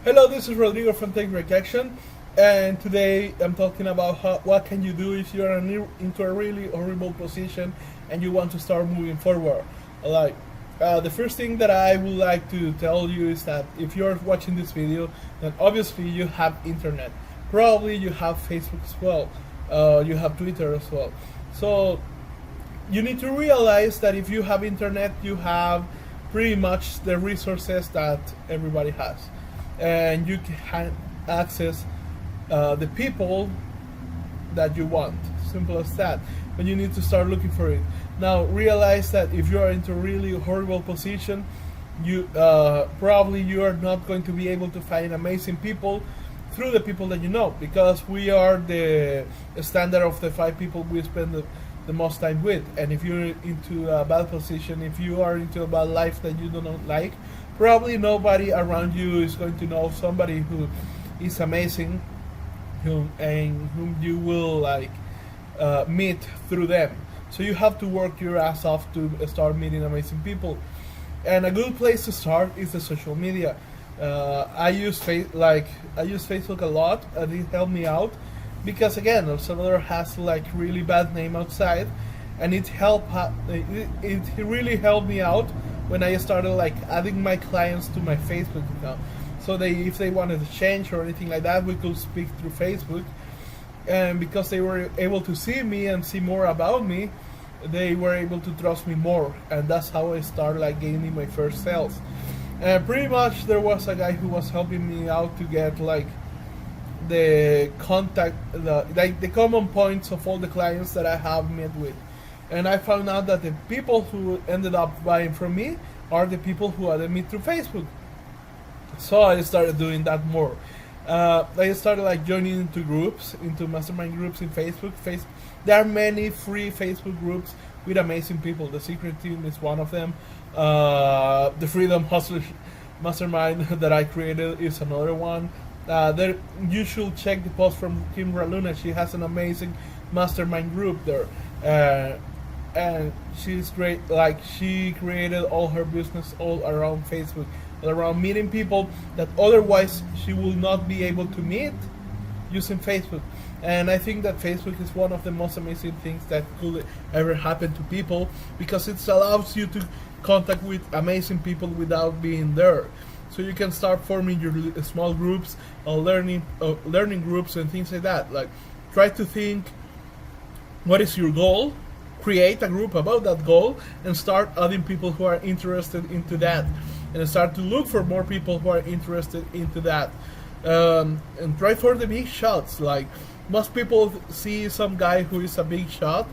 Hello, this is Rodrigo from Take Rejection, and today I'm talking about what can you do if you're into a really horrible position and you want to start moving forward. Like, the first thing that I would like to tell you is that if you're watching this video, then obviously you have internet. Probably you have Facebook as well. You have Twitter as well. So you need to realize that if you have internet, you have pretty much the resources that everybody has, and you can access the people that you want. Simple as that. But you need to start looking for it. Now realize that if you are into a really horrible position, you probably you are not going to be able to find amazing people through the people that you know, because we are the standard of the five people we spend the most time with. And if you're into a bad position, if you are into a bad life that you do not like, probably nobody around you is going to know somebody who is amazing, whom you will meet through them. So you have to work your ass off to start meeting amazing people. And a good place to start is the social media. I use Facebook a lot, and it helped me out because again, El Salvador has like really bad name outside, and it really helped me out when I started like adding my clients to my Facebook account. So if they wanted to change or anything like that, we could speak through Facebook, and because they were able to see me and see more about me, they were able to trust me more, and that's how I started like gaining my first sales. And pretty much there was a guy who was helping me out to get like the common points of all the clients that I have met with. And I found out that the people who ended up buying from me are the people who added me through Facebook. So I started doing that more. I started like joining into groups, into mastermind groups in Facebook. There are many free Facebook groups with amazing people. The Secret Team is one of them. The Freedom Hustlers Mastermind that I created is another one. You should check the post from Kimbra Luna. She has an amazing mastermind group there. And she's great. Like, she created all her business all around Facebook, all around meeting people that otherwise she will not be able to meet using Facebook. And I think that Facebook is one of the most amazing things that could ever happen to people, because it allows you to contact with amazing people without being there. So you can start forming your small groups, learning groups and things like that. Like, try to think, what is your goal? Create a group about that goal and start adding people who are interested into that, and start to look for more people who are interested into that. And try for the big shots. Like, most people see some guy who is a big shot,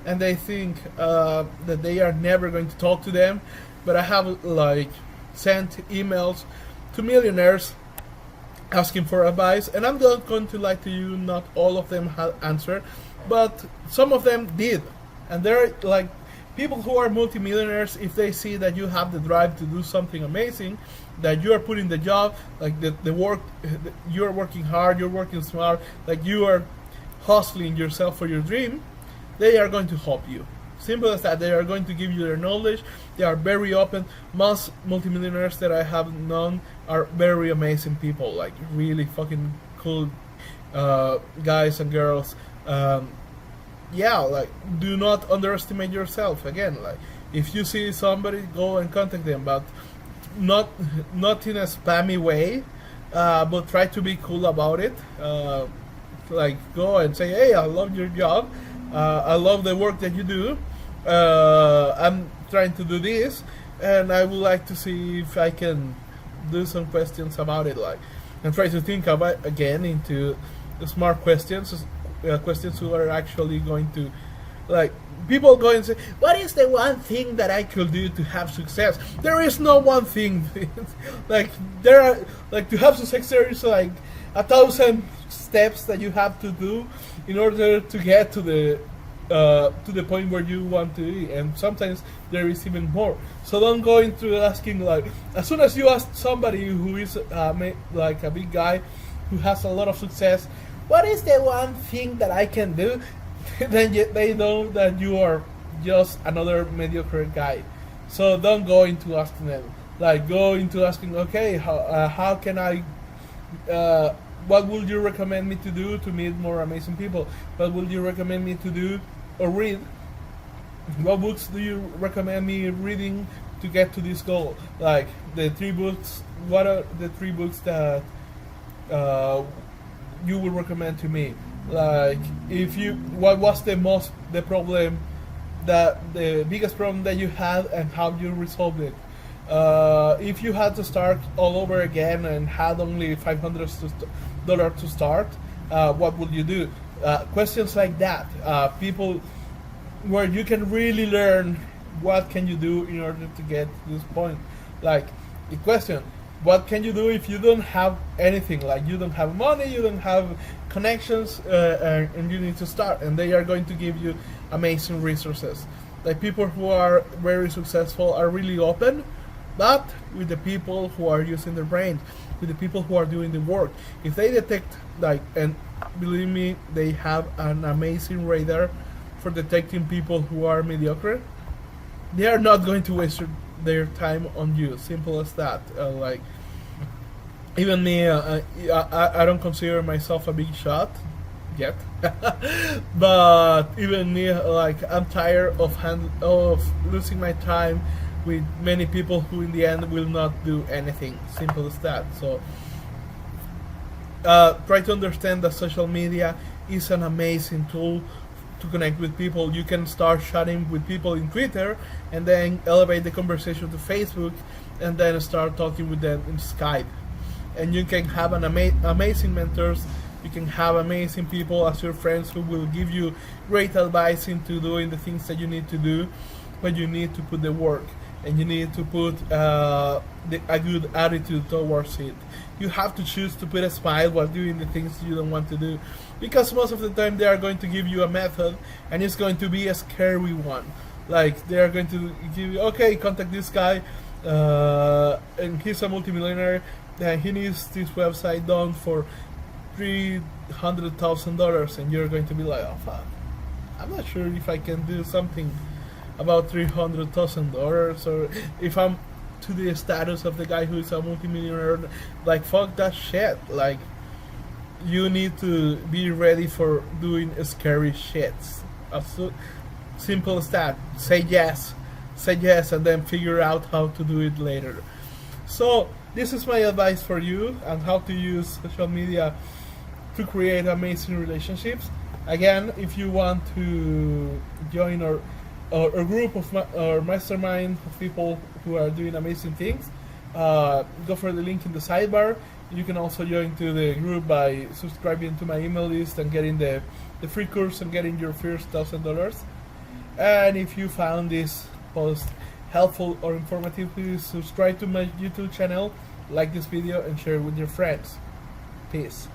and they think that they are never going to talk to them. But I have like sent emails to millionaires asking for advice, and I'm not going to lie to you, not all of them had answered, but some of them did. And they're like people who are multimillionaires. If they see that you have the drive to do something amazing, that you are putting the job, like the work, you're working hard, you're working smart, like you are hustling yourself for your dream, they are going to help you. Simple as that. They are going to give you their knowledge. They are very open. Most multimillionaires that I have known are very amazing people, like really fucking cool guys and girls. Yeah, like, do not underestimate yourself. Again, like, if you see somebody, go and contact them, but not in a spammy way, but try to be cool about it. Like, go and say, hey, I love your job, I love the work that you do, I'm trying to do this, and I would like to see if I can do some questions about it, like, and try to think about again into smart questions, questions who are actually going to, like, people go and say, what is the one thing that I could do to have success? There is no one thing. Like, there are, like, to have success, there is like 1,000 steps that you have to do in order to get to the point where you want to be, and sometimes there is even more. So don't go into asking, like, as soon as you ask somebody who is like a big guy who has a lot of success, what is the one thing that I can do? Then they know that you are just another mediocre guy. So don't go into asking them. Like, go into asking, okay, how can I uh, what would you recommend me to do to meet more amazing people? What would you recommend me to do or read? What books do you recommend me reading to get to this goal? Like the 3 books. What are the 3 books that uh, you would recommend to me? Like, if you, what was the problem, that the biggest problem that you had, and how you resolved it? If you had to start all over again and had only $500 to start, what would you do? Questions like that. People where you can really learn what can you do in order to get to this point. Like the question, what can you do if you don't have anything? Like you don't have money, you don't have connections, and you need to start. And they are going to give you amazing resources. Like people who are very successful are really open, but with the people who are using their brain, with the people who are doing the work. If they detect, like, and believe me, they have an amazing radar for detecting people who are mediocre. They are not going to waste their time on you. Simple as that. Like, even me, I don't consider myself a big shot yet, but even me, like, I'm tired of losing my time with many people who in the end will not do anything. Simple as that. So try to understand that social media is an amazing tool to connect with people. You can start chatting with people in Twitter and then elevate the conversation to Facebook and then start talking with them in Skype. And you can have an amazing mentors. You can have amazing people as your friends who will give you great advice into doing the things that you need to do, but you need to put the work and you need to put a good attitude towards it. You have to choose to put a smile while doing the things you don't want to do, because most of the time they are going to give you a method and it's going to be a scary one. Like they are going to give you, okay, contact this guy, and he's a multimillionaire, and he needs this website done for $300,000, and you're going to be like, oh fuck, I'm not sure if I can do something about $300,000, or if I'm to the status of the guy who is a multimillionaire. Like, fuck that shit. Like, you need to be ready for doing scary shits. Simple as that. Say yes, and then figure out how to do it later. So this is my advice for you on how to use social media to create amazing relationships. Again, if you want to join our group of our mastermind of people who are doing amazing things, go for the link in the sidebar. You can also join to the group by subscribing to my email list and getting the free course and getting your first $1,000. And if you found this post helpful or informative, please subscribe to my YouTube channel, like this video, and share it with your friends. Peace.